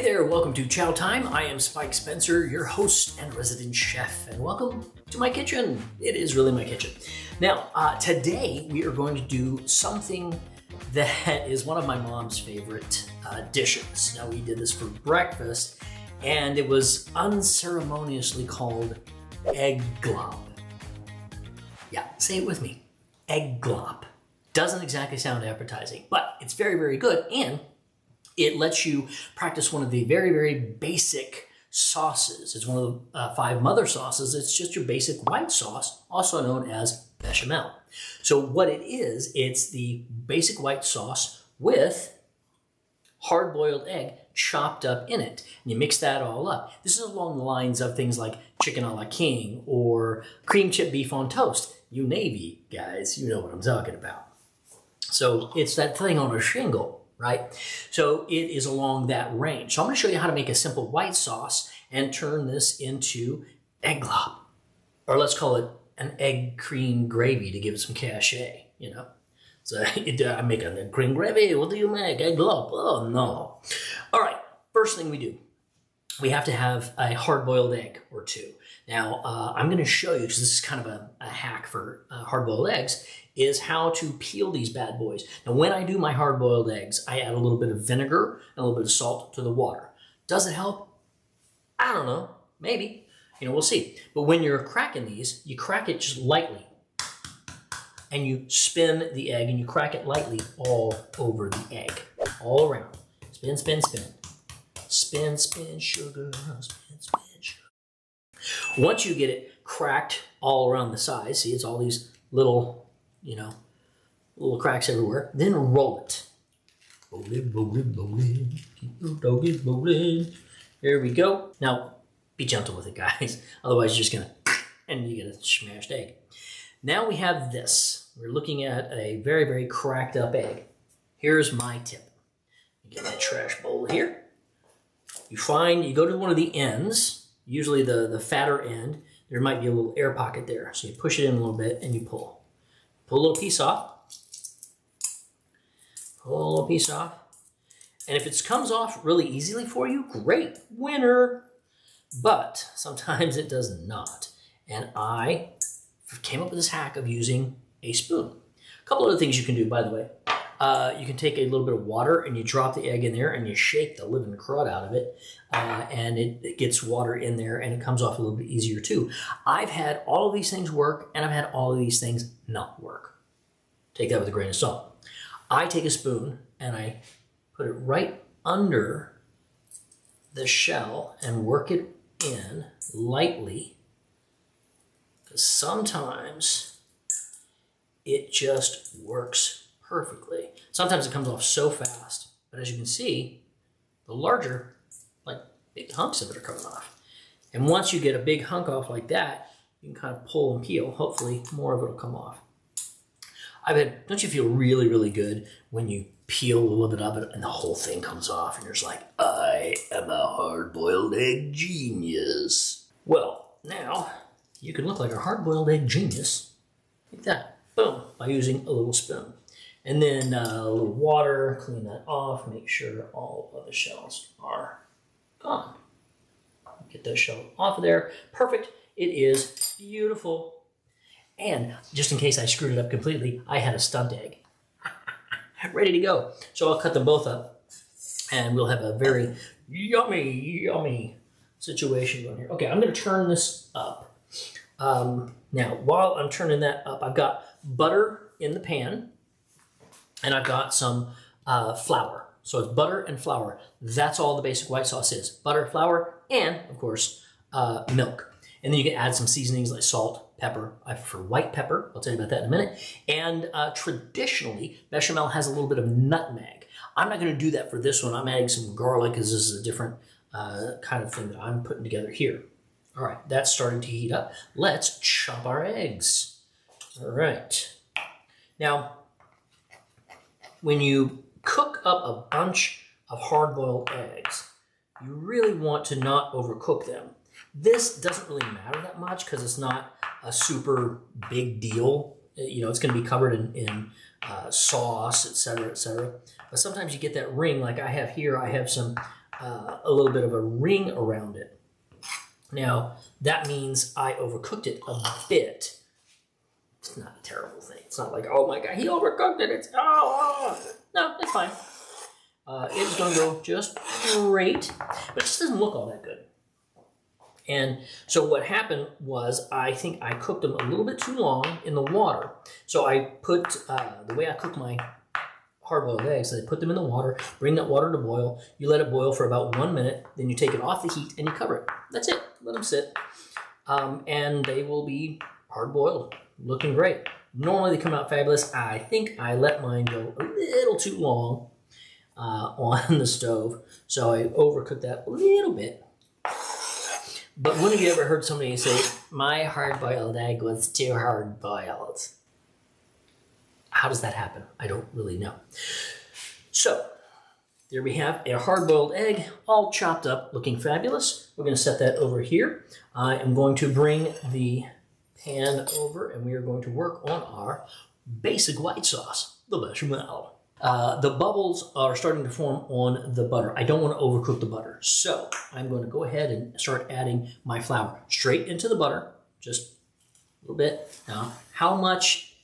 Hey there, welcome to Chow Time. I am Spike Spencer, your host and resident chef, and welcome to my kitchen. It is really my kitchen. Now, today we are going to do something that is one of my mom's favorite dishes. Now, we did this for breakfast, and it was unceremoniously called Egg-Glop. Yeah, say it with me. Egg-Glop. Doesn't exactly sound appetizing, but it's very, very good, and it lets you practice one of the very, very basic sauces. It's one of the 5 mother sauces. It's just your basic white sauce, also known as bechamel. So what it is, it's the basic white sauce with hard-boiled egg chopped up in it. And you mix that all up. This is along the lines of things like chicken a la king or cream chip beef on toast. You Navy guys, you know what I'm talking about. So it's that thing on a shingle, right? So it is along that range. So I'm going to show you how to make a simple white sauce and turn this into Egg-Glop. Or let's call it an egg cream gravy to give it some cachet, you know? So I make an egg cream gravy. What do you make? Egg-Glop. Oh, no. All right, first thing we do, we have to have a hard-boiled egg or two. Now, I'm going to show you, because this is kind of a hack for hard-boiled eggs, is how to peel these bad boys. Now, when I do my hard-boiled eggs, I add a little bit of vinegar and a little bit of salt to the water. Does it help? I don't know. Maybe. You know, we'll see. But when you're cracking these, you crack it just lightly. And you spin the egg, and you crack it lightly all over the egg. All around. Spin, spin, spin. Spin, spin, sugar. Spin, spin, sugar. Once you get it cracked all around the sides, see, it's all these little, you know, little cracks everywhere, then roll it. Roll it, roll it, roll it. Keep your doggies rolling. There we go. Now, be gentle with it, guys. Otherwise, you're just going to, and you get a smashed egg. Now we have this. We're looking at a very, very cracked up egg. Here's my tip. You get that trash bowl here. You go to one of the ends, usually the fatter end. There might be a little air pocket there. So you push it in a little bit and you pull. Pull a little piece off. Pull a little piece off. And if it comes off really easily for you, great, winner. But sometimes it does not. And I came up with this hack of using a spoon. A couple other things you can do, by the way. You can take a little bit of water and you drop the egg in there and you shake the living crud out of it. And it gets water in there and it comes off a little bit easier too. I've had all of these things work and I've had all of these things not work. Take that with a grain of salt. I take a spoon and I put it right under the shell and work it in lightly. Because sometimes it just works perfectly. Sometimes it comes off so fast, but as you can see, the larger, like big hunks of it are coming off. And once you get a big hunk off like that, you can kind of pull and peel. Hopefully more of it will come off. Don't you feel really, really good when you peel a little bit of it and the whole thing comes off and you're just like, I am a hard-boiled egg genius. Well, now you can look like a hard-boiled egg genius like that. Boom, by using a little spoon. And then a little water, clean that off, make sure all of the shells are gone. Get those shells off of there. Perfect. It is beautiful. And just in case I screwed it up completely, I had a stunt egg. Ready to go. So I'll cut them both up and we'll have a very yummy, yummy situation going here. Okay, I'm going to turn this up. Now, while I'm turning that up, I've got butter in the pan. And I've got some flour. So it's butter and flour. That's all the basic white sauce is. Butter, flour, and, of course, milk. And then you can add some seasonings like salt, pepper. I prefer white pepper. I'll tell you about that in a minute. And traditionally, bechamel has a little bit of nutmeg. I'm not going to do that for this one. I'm adding some garlic because this is a different kind of thing that I'm putting together here. All right, that's starting to heat up. Let's chop our eggs. All right. Now, when you cook up a bunch of hard-boiled eggs, you really want to not overcook them. This doesn't really matter that much because it's not a super big deal. You know, it's going to be covered in sauce, etc., etc. But sometimes you get that ring like I have here. I have some a little bit of a ring around it. Now, that means I overcooked it a bit. It's not a terrible thing. It's not like, oh my God, he overcooked it. It's, no, it's fine. It's going to go just great, but it just doesn't look all that good. And so what happened was, I think I cooked them a little bit too long in the water. So I put, the way I cook my hard-boiled eggs, I put them in the water, bring that water to boil. You let it boil for about 1 minute, then you take it off the heat and you cover it. That's it. Let them sit. And they will be hard-boiled, looking great. Normally they come out fabulous. I think I let mine go a little too long on the stove, so I overcooked that a little bit. But when have you ever heard somebody say, my hard-boiled egg was too hard-boiled? How does that happen? I don't really know. So, there we have a hard-boiled egg, all chopped up, looking fabulous. We're going to set that over here. I am going to bring the pan over, and we are going to work on our basic white sauce, the bechamel. The bubbles are starting to form on the butter. I don't want to overcook the butter, so I'm going to go ahead and start adding my flour straight into the butter, just a little bit. Now, how much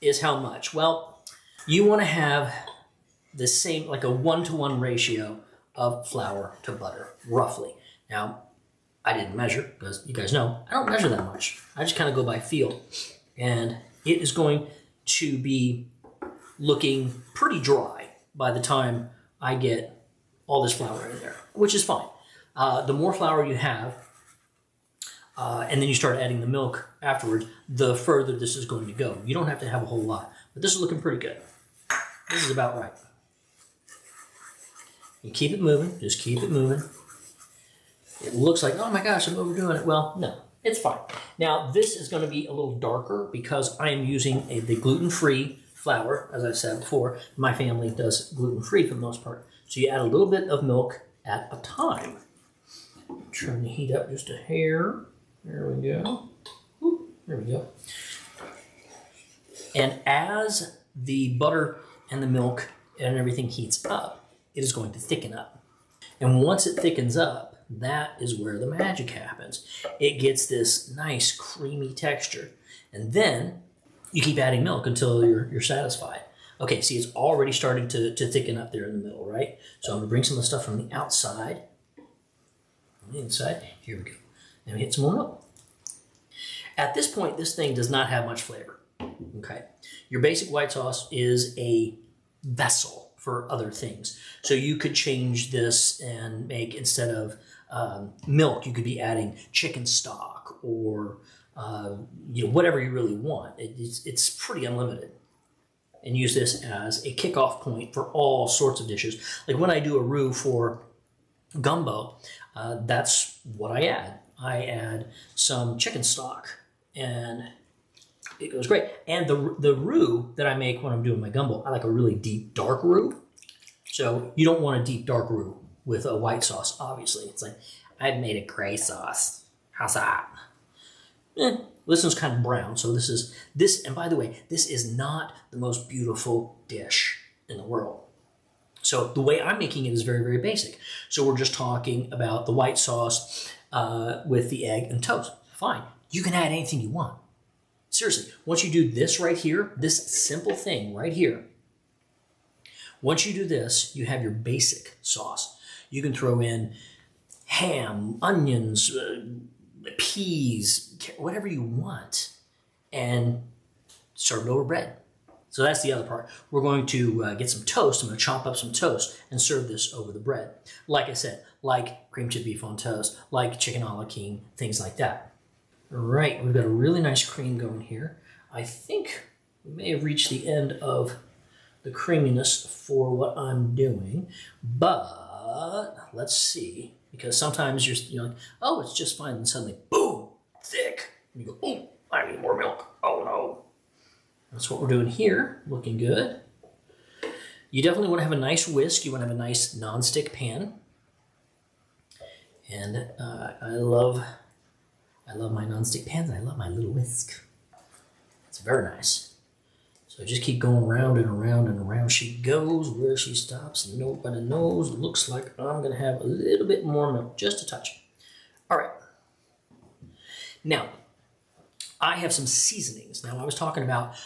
is how much? Well, you want to have the same, like a 1-to-1 ratio of flour to butter, roughly. Now, I didn't measure, because you guys know, I don't measure that much. I just kind of go by feel. And it is going to be looking pretty dry by the time I get all this flour in there, which is fine. The more flour you have, and then you start adding the milk afterwards, the further this is going to go. You don't have to have a whole lot, but this is looking pretty good. This is about right. You keep it moving, just keep it moving. It looks like, oh my gosh, I'm overdoing it. Well, no, it's fine. Now, this is going to be a little darker because I am using the gluten-free flour, as I've said before. My family does gluten-free for the most part. So you add a little bit of milk at a time. Turn the heat up just a hair. There we go. Ooh, there we go. And as the butter and the milk and everything heats up, it is going to thicken up. And once it thickens up, that is where the magic happens. It gets this nice creamy texture. And then you keep adding milk until you're satisfied. Okay, see, it's already starting to thicken up there in the middle, right? So I'm going to bring some of the stuff from the outside. On the inside. Here we go. And we hit some more milk. At this point, this thing does not have much flavor. Okay? Your basic white sauce is a vessel for other things. So you could change this and make, instead of milk, you could be adding chicken stock or whatever you really want. It's pretty unlimited. And use this as a kickoff point for all sorts of dishes. Like when I do a roux for gumbo, that's what I add. I add some chicken stock, and it goes great. And the roux that I make when I'm doing my gumbo, I like a really deep, dark roux. So you don't want a deep, dark roux with a white sauce, obviously. It's like, I've made a gray sauce. How's that? This one's kind of brown, so this, and by the way, this is not the most beautiful dish in the world. So the way I'm making it is very, very basic. So we're just talking about the white sauce with the egg and toast. Fine. You can add anything you want. Seriously, once you do this right here, this simple thing right here, once you do this, you have your basic sauce. You can throw in ham, onions, peas, whatever you want, and serve it over bread. So that's the other part. We're going to get some toast. I'm going to chop up some toast and serve this over the bread. Like I said, like cream chip beef on toast, like chicken a la king, things like that. All right, we've got a really nice cream going here. I think we may have reached the end of the creaminess for what I'm doing, but let's see. Because sometimes you're like, oh, it's just fine, and suddenly, boom, thick. And you go, oh, I need more milk. Oh, no. That's what we're doing here. Looking good. You definitely want to have a nice whisk. You want to have a nice non-stick pan. And I love my non-stick pans. I love my little whisk. It's very nice. So just keep going round and around and around she goes. Where she stops, nobody knows. Looks like I'm gonna have a little bit more milk, just a touch. All right. Now, I have some seasonings. Now, I was talking about,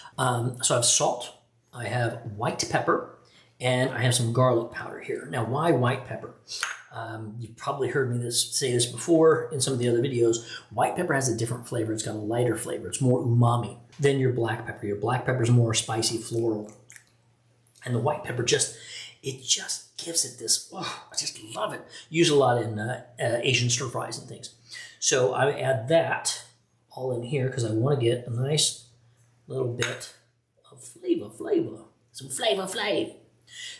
so I have salt, I have white pepper, and I have some garlic powder here. Now, why white pepper? You've probably heard me say this before in some of the other videos. White pepper has a different flavor. It's got a lighter flavor. It's more umami than your black pepper. Your black pepper is more spicy, floral. And the white pepper it just gives it this, oh, I just love it. Use a lot in Asian stir fries and things. So I add that all in here because I want to get a nice little bit of flavor. Some flavor.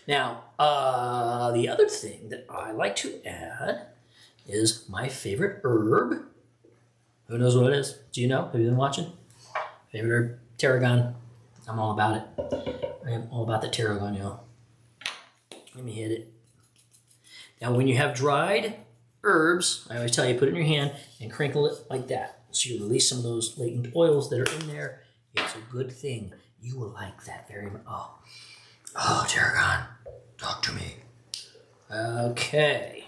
Now, the other thing that I like to add is my favorite herb. Who knows what it is? Do you know? Have you been watching? Favorite herb? Tarragon. I'm all about it. I am all about the tarragon, y'all. Let me hit it. Now, when you have dried herbs, I always tell you, put it in your hand and crinkle it like that. So you release some of those latent oils that are in there. It's a good thing. You will like that very much. Oh, tarragon, talk to me. Okay,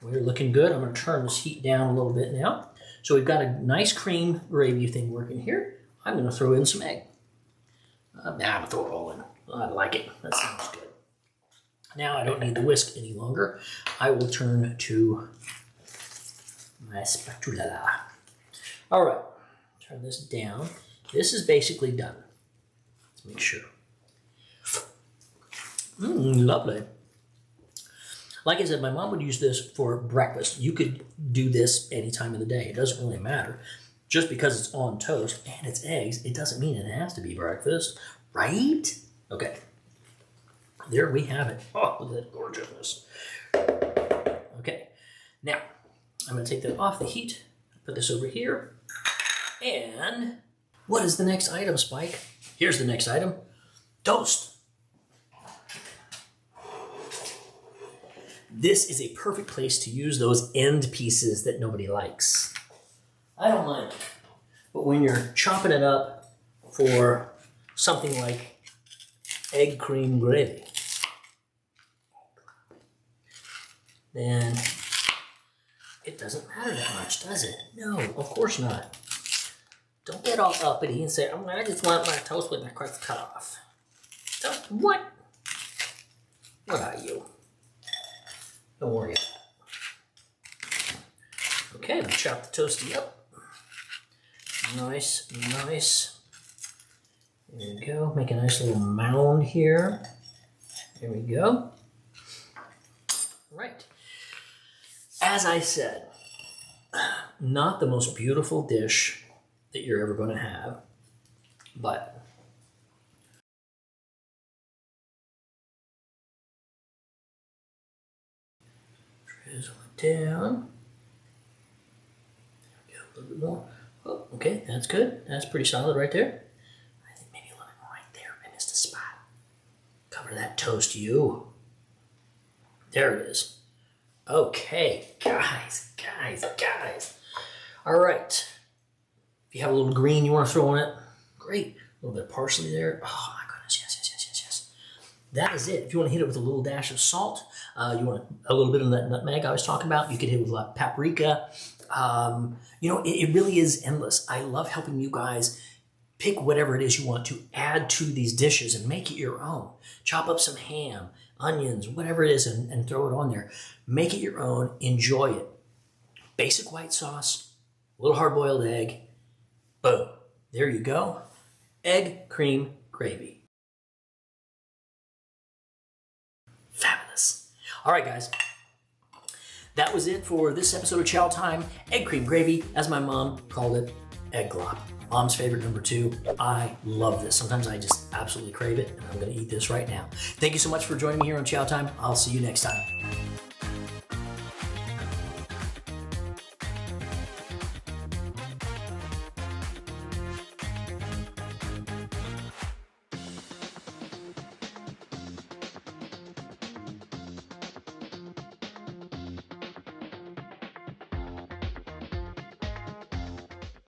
we're looking good. I'm going to turn this heat down a little bit now. So we've got a nice cream gravy thing working here. I'm going to throw in some egg. I'm going to throw it all in. I like it. That sounds good. Now I don't need the whisk any longer. I will turn to my spatula. All right, turn this down. This is basically done. Let's make sure. Lovely. Like I said, my mom would use this for breakfast. You could do this any time of the day. It doesn't really matter. Just because it's on toast and it's eggs, it doesn't mean it has to be breakfast, right? Okay. There we have it. Oh, look at that gorgeousness. Okay. Now, I'm going to take that off the heat, put this over here. And what is the next item, Spike? Here's the next item. Toast. This is a perfect place to use those end pieces that nobody likes. I don't mind. But when you're chopping it up for something like egg cream gravy, then it doesn't matter that much, does it? No, of course not. Don't get all uppity and say, I just want my toast with my crust cut off. What? What are you? Don't worry about it. Okay, we chop the toasty up. Nice. There we go. Make a nice little mound here. There we go. Right. As I said, not the most beautiful dish that you're ever going to have, but drizzle it down. There we go, a little bit more. Oh, okay, that's good. That's pretty solid right there. I think maybe a little bit more right there. I missed a spot. Cover that toast, you. There it is. Okay, guys. All right. If you have a little green you want to throw on it, great. A little bit of parsley there. Oh my goodness, yes. That is it. If you want to hit it with a little dash of salt, you want a little bit of that nutmeg I was talking about, you could hit it with like paprika. It really is endless. I love helping you guys pick whatever it is you want to add to these dishes and make it your own. Chop up some ham, onions, whatever it is, and throw it on there. Make it your own. Enjoy it. Basic white sauce, a little hard-boiled egg. Boom. There you go. Egg cream gravy. Fabulous. All right, guys. That was it for this episode of Chow Time. Egg cream gravy, as my mom called it, Egg-Glop. Mom's favorite #2. I love this. Sometimes I just absolutely crave it, and I'm going to eat this right now. Thank you so much for joining me here on Chow Time. I'll see you next time.